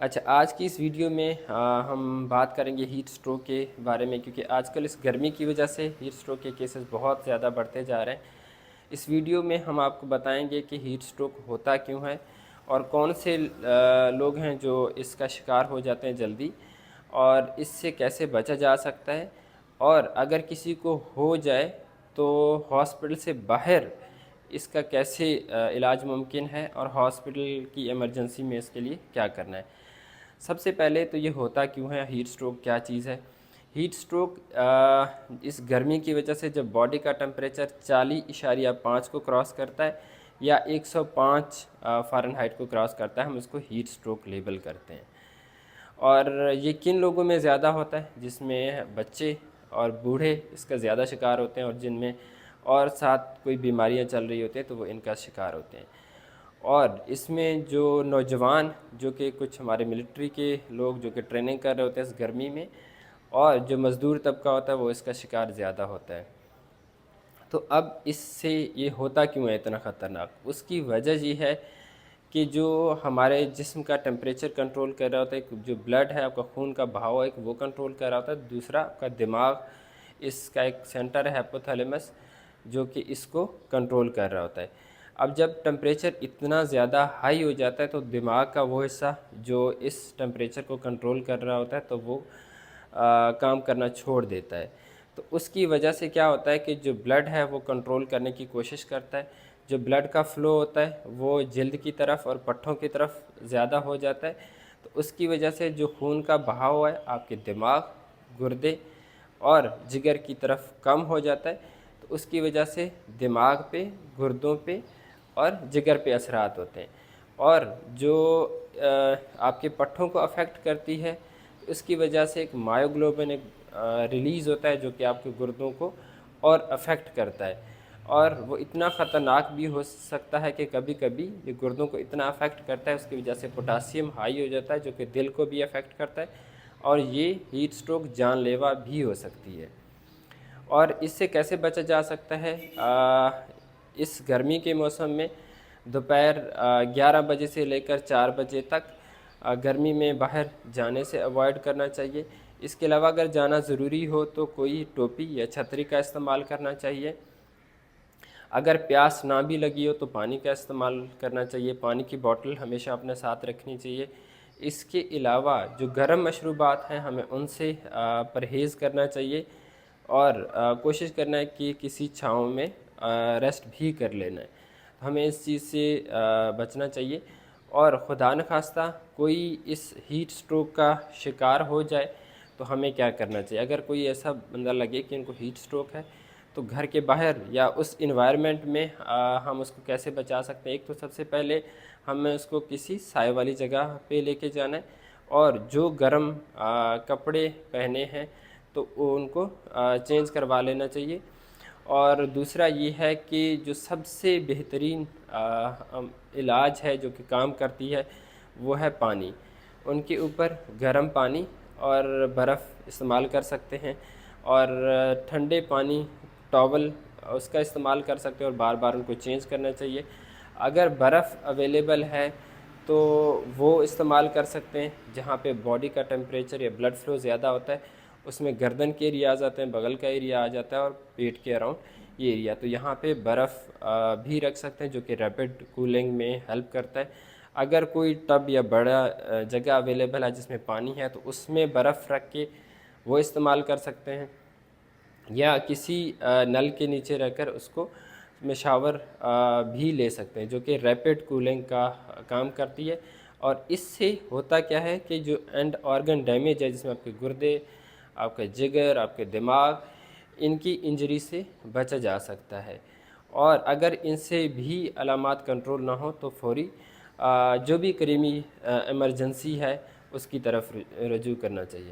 अच्छा, आज की इस वीडियो में हम बात करेंगे हीट स्ट्रोक के बारे में, क्योंकि आजकल इस गर्मी की वजह से हीट स्ट्रोक के केसेस बहुत ज़्यादा बढ़ते जा रहे हैं। इस वीडियो में हम आपको बताएंगे कि हीट स्ट्रोक होता क्यों है और कौन से लोग हैं जो इसका शिकार हो जाते हैं जल्दी, और इससे कैसे बचा जा सकता है, और अगर किसी को हो जाए तो हॉस्पिटल से बाहर इसका कैसे इलाज मुमकिन है, और हॉस्पिटल की इमरजेंसी में इसके लिए क्या करना है। सबसे पहले तो ये होता क्यों है, हीट स्ट्रोक क्या चीज़ है। हीट स्ट्रोक इस गर्मी की वजह से जब बॉडी का टेम्परेचर 40.5 को क्रॉस करता है या 105 फ़ारेनहाइट को क्रॉस करता है, हम उसको हीट स्ट्रोक लेबल करते हैं। और ये किन लोगों में ज़्यादा होता है, जिसमें बच्चे और बूढ़े इसका ज़्यादा शिकार होते हैं, और जिनमें और साथ कोई बीमारियां चल रही होती हैं तो वो इनका शिकार होते हैं। और इसमें जो नौजवान, जो कि कुछ हमारे मिलिट्री के लोग जो कि ट्रेनिंग कर रहे होते हैं इस गर्मी में, और जो मज़दूर तबका होता है वो इसका शिकार ज़्यादा होता है। तो अब इससे ये होता क्यों है इतना ख़तरनाक, उसकी वजह ये है कि जो हमारे जिस्म का टेम्परेचर कंट्रोल कर रहा होता है, एक जो ब्लड है, आपका खून का बहाव है, एक वो कंट्रोल कर रहा होता है। दूसरा आपका दिमाग, इसका एक सेंटर है हाइपोथैलेमस, जो कि इसको कंट्रोल कर रहा होता है। अब जब टेम्परेचर इतना ज़्यादा हाई हो जाता है तो दिमाग का वो हिस्सा जो इस टेम्परेचर को कंट्रोल कर रहा होता है तो वो काम करना छोड़ देता है। तो उसकी वजह से क्या होता है कि जो ब्लड है वो कंट्रोल करने की कोशिश करता है। जो ब्लड का फ़्लो होता है वो जल्द की तरफ और पट्ठों की तरफ ज़्यादा हो जाता है। तो उसकी वजह से जो खून का बहाव है आपके दिमाग, गुर्दे और जिगर की तरफ कम हो जाता है। तो उसकी वजह से दिमाग पे, गुर्दों पे और जिगर पे असरात होते हैं। और जो आपके पट्ठों को अफेक्ट करती है, तो इसकी वजह से एक मायोग्लोबिन एक रिलीज़ होता है जो कि आपके गुर्दों को और अफेक्ट करता है। और वो इतना ख़तरनाक भी हो सकता है कि कभी कभी ये गुर्दों को इतना अफेक्ट करता है, उसकी वजह से पोटासियम हाई हो जाता है जो कि दिल को भी अफेक्ट करता है, और ये हीट स्ट्रोक जानलेवा भी हो सकती है। और इससे कैसे बचा जा सकता है, इस गर्मी के मौसम में दोपहर 11 बजे से लेकर 4 बजे तक गर्मी में बाहर जाने से अवॉइड करना चाहिए। इसके अलावा अगर जाना ज़रूरी हो तो कोई टोपी या छतरी का इस्तेमाल करना चाहिए। अगर प्यास ना भी लगी हो तो पानी का इस्तेमाल करना चाहिए, पानी की बोतल हमेशा अपने साथ रखनी चाहिए। इसके अलावा जो गर्म मशरूबात हैं हमें उनसे परहेज़ करना चाहिए, और कोशिश करना है कि किसी छाँव में रेस्ट भी कर लेना है। हमें इस चीज़ से बचना चाहिए। और खुदा न खास्ता कोई इस हीट स्ट्रोक का शिकार हो जाए तो हमें क्या करना चाहिए। अगर कोई ऐसा बंदा लगे कि उनको हीट स्ट्रोक है तो घर के बाहर या उस इन्वायरमेंट में हम उसको कैसे बचा सकते हैं। एक तो सबसे पहले हमें उसको किसी साए वाली जगह पे लेके जाना है, और जो गर्म कपड़े पहने हैं तो उनको चेंज करवा लेना चाहिए। और दूसरा ये है कि जो सबसे बेहतरीन इलाज है जो कि काम करती है वो है पानी। उनके ऊपर गर्म पानी और बर्फ़ इस्तेमाल कर सकते हैं, और ठंडे पानी टॉवल उसका इस्तेमाल कर सकते हैं, और बार बार उनको चेंज करना चाहिए। अगर बर्फ़ अवेलेबल है तो वो इस्तेमाल कर सकते हैं जहाँ पे बॉडी का टेम्परेचर या ब्लड फ़्लो ज़्यादा होता है। उसमें गर्दन के एरिया आ जाते हैं, बगल का एरिया आ जाता है, और पेट के अराउंड ये एरिया। तो यहाँ पे बर्फ़ भी रख सकते हैं जो कि रैपिड कूलिंग में हेल्प करता है। अगर कोई टब या बड़ा जगह अवेलेबल है जिसमें पानी है तो उसमें बर्फ़ रख के वो इस्तेमाल कर सकते हैं, या किसी नल के नीचे रहकर उसको में शावर भी ले सकते हैं जो कि रैपिड कूलिंग का काम करती है। और इससे होता क्या है कि जो एंड ऑर्गन डैमेज है, जिसमें आपके गुर्दे, आपका जिगर, आपके दिमाग, इनकी इंजरी से बचा जा सकता है। और अगर इनसे भी अलामात कंट्रोल ना हो तो फौरी जो भी करीबी इमरजेंसी है उसकी तरफ रजू करना चाहिए।